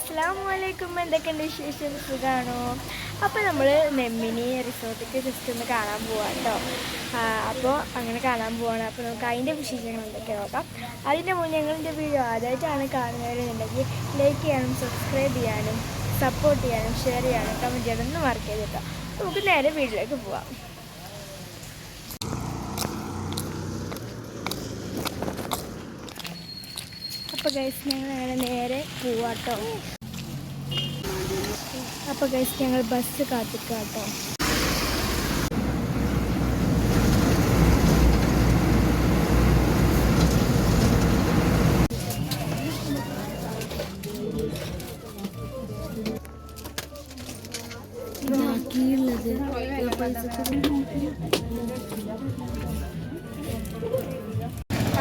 അസ്സലാമലൈക്കും. എന്തൊക്കെയുണ്ട് വിശേഷം? സുഖമാണോ? അപ്പോൾ നമ്മൾ നെമ്മിനി റിസോർട്ടിലേക്ക് ജസ്റ്റ് ഒന്ന് കാണാൻ പോവാം കേട്ടോ. അപ്പോൾ അങ്ങനെ കാണാൻ പോവാണ്. അപ്പോൾ നമുക്ക് അതിൻ്റെ വിശേഷങ്ങൾ എന്തൊക്കെ നോക്കാം. അതിൻ്റെ മുന്നേ ഞങ്ങളുടെ വീഡിയോ ആദ്യമായിട്ടാണ് കാണുന്നവരുണ്ടെങ്കിൽ ലൈക്ക് ചെയ്യാനും സബ്സ്ക്രൈബ് ചെയ്യാനും സപ്പോർട്ട് ചെയ്യാനും ഷെയർ ചെയ്യാനും കമൻറ്റ് ചെയ്യാനൊന്നും മറക്കരുത് കേട്ടോ. നമുക്ക് നേരെ വീട്ടിലേക്ക് പോവാം. അപ്പോൾ ഗൈസ് ഞങ്ങൾ അങ്ങനെ നേരെ പോവാട്ടോ. അപ്പോൾ ഗൈസ് ഞങ്ങൾ ബസ് കാത്തിക്കാട്ടോ.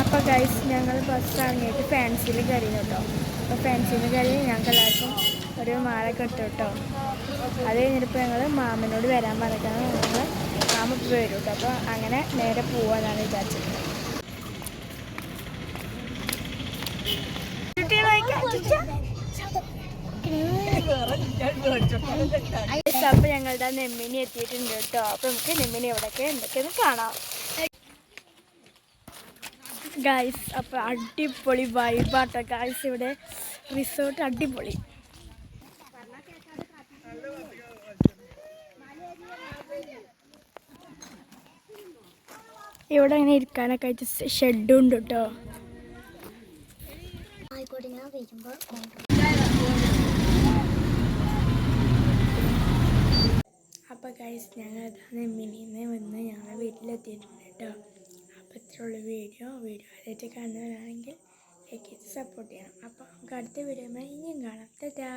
അപ്പോൾ ഗൈസ് ഞങ്ങൾ ബസ് ഇറങ്ങിയിട്ട് ഫാൻസിയിൽ കയറി കേട്ടോ. അപ്പോൾ ഫാൻസിയിൽ കയറി ഞങ്ങൾക്ക് എല്ലാവർക്കും ഒരു മാല കെട്ടു കേട്ടോ. അത് കഴിഞ്ഞിട്ടിപ്പോൾ ഞങ്ങൾ മാമനോട് വരാൻ പറഞ്ഞിട്ടാണ് ഞങ്ങൾ മാമ ഇപ്പോൾ വരും കേട്ടോ. അപ്പോൾ അങ്ങനെ നേരെ പോവാന്നാണ് വിചാരിച്ചത്. അപ്പോൾ ഞങ്ങളുടെ നെമ്മിനി എത്തിയിട്ടുണ്ട് കേട്ടോ. അപ്പോൾ നമുക്ക് നെമ്മിനി എവിടെയൊക്കെ എന്തൊക്കെയെന്ന് കാണാം ഗൈസ്. അപ്പോൾ അടിപൊളി വൈബാട്ടോ ഗൈസ്. ഇവിടെ റിസോർട്ട് അടിപൊളി. ഇവിടെ അങ്ങനെ ഇരിക്കാനൊക്കെ ആയിട്ട് ഷെഡും ഉണ്ട് കേട്ടോ. അപ്പോൾ ഗൈസ് ഞങ്ങൾ നെമ്മിനിന്ന് വന്ന് ഞങ്ങൾ വീട്ടിലെത്തിയിട്ടുണ്ട് കേട്ടോ. അപ്പോൾ ഇത്രയുള്ള വീഡിയോ ആദ്യമായിട്ട് കാണുന്നവരാണെങ്കിൽ ലൈക്ക് ചെയ്ത് സപ്പോർട്ട് ചെയ്യണം. അപ്പോൾ നമുക്ക് അടുത്ത വീഡിയോ ഇനിയും കാണാം. ടാറ്റാ.